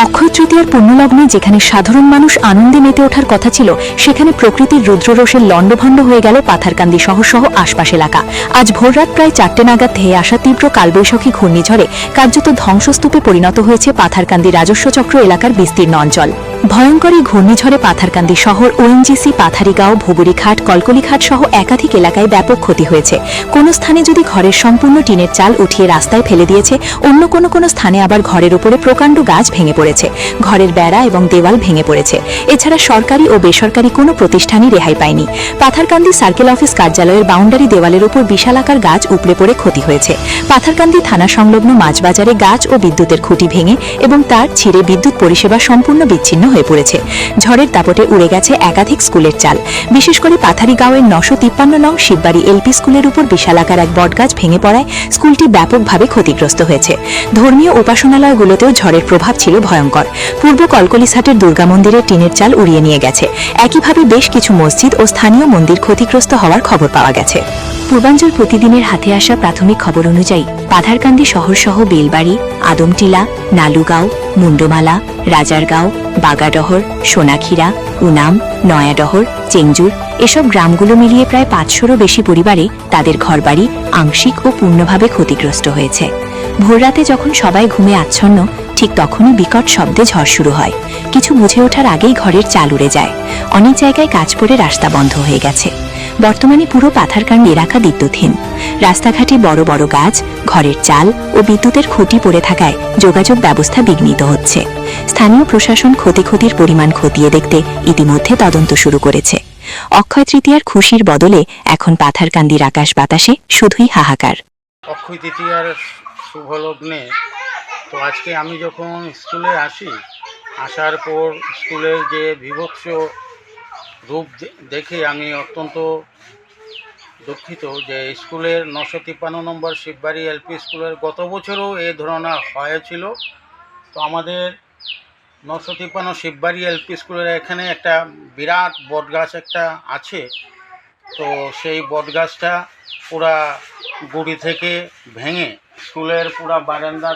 অক্ষয় তৃতীয়ার পুণ্যলগ্নে যেখানে সাধারণ মানুষ আনন্দে মেতে ওঠার কথা ছিল, সেখানে প্রকৃতির রুদ্ররোষের লণ্ডভণ্ড হয়ে গেল পাথারকান্দি শহর সহ আশপাশ এলাকা। আজ ভোররাত প্রায় 4টে নাগাদ ধেয়ে আসা তীব্র কালবৈশাখী ঘূর্ণিঝড়ে কার্যত ধ্বংসস্তূপে পরিণত হয়েছে পাথারকান্দি রাজস্ব চক্র এলাকার বিস্তীর্ণ অঞ্চল। ভয়ঙ্কর এই ঘূর্ণিঝড়ে পাথারকান্দি শহর, ওএনজিসি, পাথারিগাঁও, ভুবুরিঘাট, কলকলিঘাট সহ একাধিক এলাকায় ব্যাপক ক্ষতি হয়েছে। কোনো স্থানে যদি ঘরের সম্পূর্ণ টিনের চাল উঠিয়ে রাস্তায় ফেলে দিয়েছে, অন্য কোনো স্থানে আবার ঘরের উপরে প্রকাণ্ড গাছ ভেঙে পড়েছে, ঘরের বেড়া এবং দেওয়াল ভেঙে পড়েছে। এছাড়া সরকারি ও বেসরকারি কোনো প্রতিষ্ঠানই রেহাই পায়নি। পাথারকান্দি সার্কেল অফিস কার্যালয়ের বাউন্ডারি দেওয়ালের উপর বিশালাকার গাছ উপড়ে পড়ে ক্ষতি হয়েছে। পাথারকান্দি থানা সংলগ্ন মাছবাজারে গাছ ও বিদ্যুতের খুঁটি ভেঙে এবং তার ছিঁড়ে বিদ্যুৎ পরিষেবা সম্পূর্ণ বিচ্ছিন্ন হয়ে পড়েছে। ঝড়ের দাপটে উড়ে গেছে একাধিক স্কুলের চাল। বিশেষ করে পাথারিগাঁওয়ের 953 নং শিববাড়ি এলপি স্কুলের উপর বিশালাকার এক বটগাছ ভেঙে পড়ায় স্কুলটি ব্যাপকভাবে ক্ষতিগ্রস্ত হয়েছে। ধর্মীয় উপাসনালয়গুলোতেও ঝড়ের প্রভাব ছিল ভয়ঙ্কর। পূর্ব কলকলিঘাটের দুর্গা মন্দিরের টিনের চাল উড়িয়ে নিয়ে গেছে। একইভাবে বেশ কিছু মসজিদ ও স্থানীয় মন্দির ক্ষতিগ্রস্ত হওয়ার খবর পাওয়া গেছে। পূর্বাঞ্চল প্রতিদিনের হাতে আসা প্রাথমিক খবর অনুযায়ী পাথারকান্দি শহরসহ বেলবাড়ি, আদমটিলা, নালুগাঁও, মুন্ডমালা, রাজারগাঁও, বাগাডহর, সোনাক্ষীরা, উনাম, নয়াডহর, চেংজুর এসব গ্রামগুলো মিলিয়ে প্রায় 500রও বেশি পরিবারে তাদের ঘরবাড়ি আংশিক ও পূর্ণভাবে ক্ষতিগ্রস্ত হয়েছে। ভোররাতে যখন সবাই ঘুমে আচ্ছন্ন, ঠিক তখনই বিকট শব্দে ঝড় শুরু হয়। কিছু বুঝে ওঠার আগেই ঘরের চাল উড়ে যায়। অনেক জায়গায় কাজ পড়ে রাস্তা বন্ধ হয়ে গেছে। বর্তমানে পুরো পাথারকান্দি এলাকা বিদ্যুৎহীন। রাস্তাঘাটে বড় বড় গাছ, ঘরের চাল ও বিদ্যুতের খুঁটি পড়ে থাকায় যোগাযোগ ব্যবস্থা বিঘ্নিত হচ্ছে। স্থানীয় প্রশাসন ক্ষতির পরিমাণ খতিয়ে দেখতে ইতিমধ্যে তদন্ত শুরু করেছে। অক্ষয় তৃতীয়ার খুশির বদলে এখন পাথারকান্দির আকাশ বাতাসে শুধুই হাহাকার। অক্ষয় তৃতীয়ার শুভ লগ্নে তো আজকে আমি যখন স্কুলে আসার পর স্কুলের যে বিভৎস রূপ দেখে আমি অত্যন্ত দুঃখিত যে স্কুলের 953 নম্বর শিববাড়ি এলপি স্কুলের গত বছরও এই ধরনের হয়েছিল। তো আমাদের 953 শিববাড়ি এলপি স্কুলের এখানে একটা বিরাট বটগাছ একটা আছে। তো সেই বটগাছটা পুরা গুড়ি থেকে ভেঙে স্কুলের পুরা বারান্দা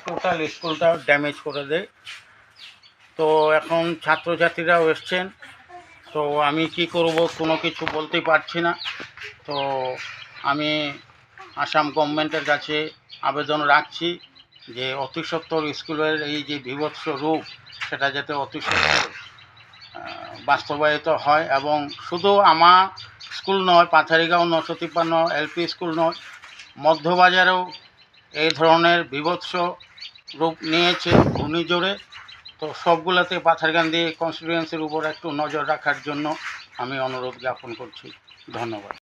টোটাল স্কুলটা ড্যামেজ করে দেয়। তো এখন ছাত্রছাত্রীরাও এসছেন, তো আমি কি করব কোনো কিছু বলতে পারছি না। তো আমি আসাম গভর্নমেন্টের কাছে আবেদন রাখছি যে অতি সত্বর স্কুলের এই যে বিভৎস রূপ সেটা যাতে অতি সত্বর বাস্তবায়িত হয়। এবং শুধু আমার স্কুল নয়, পাথারিগাঁও 953 এলপি স্কুল নয়, মধ্যবাজারেও এই ধরনের বিভৎস রূপ নিয়েছে ঘূর্ণিঝড়ে। তো সবগুলোতে পাথারকান্দি কনস্টিটিউয়েন্সির উপর একটু নজর রাখার জন্য আমি অনুরোধ জ্ঞাপন করছি। ধন্যবাদ।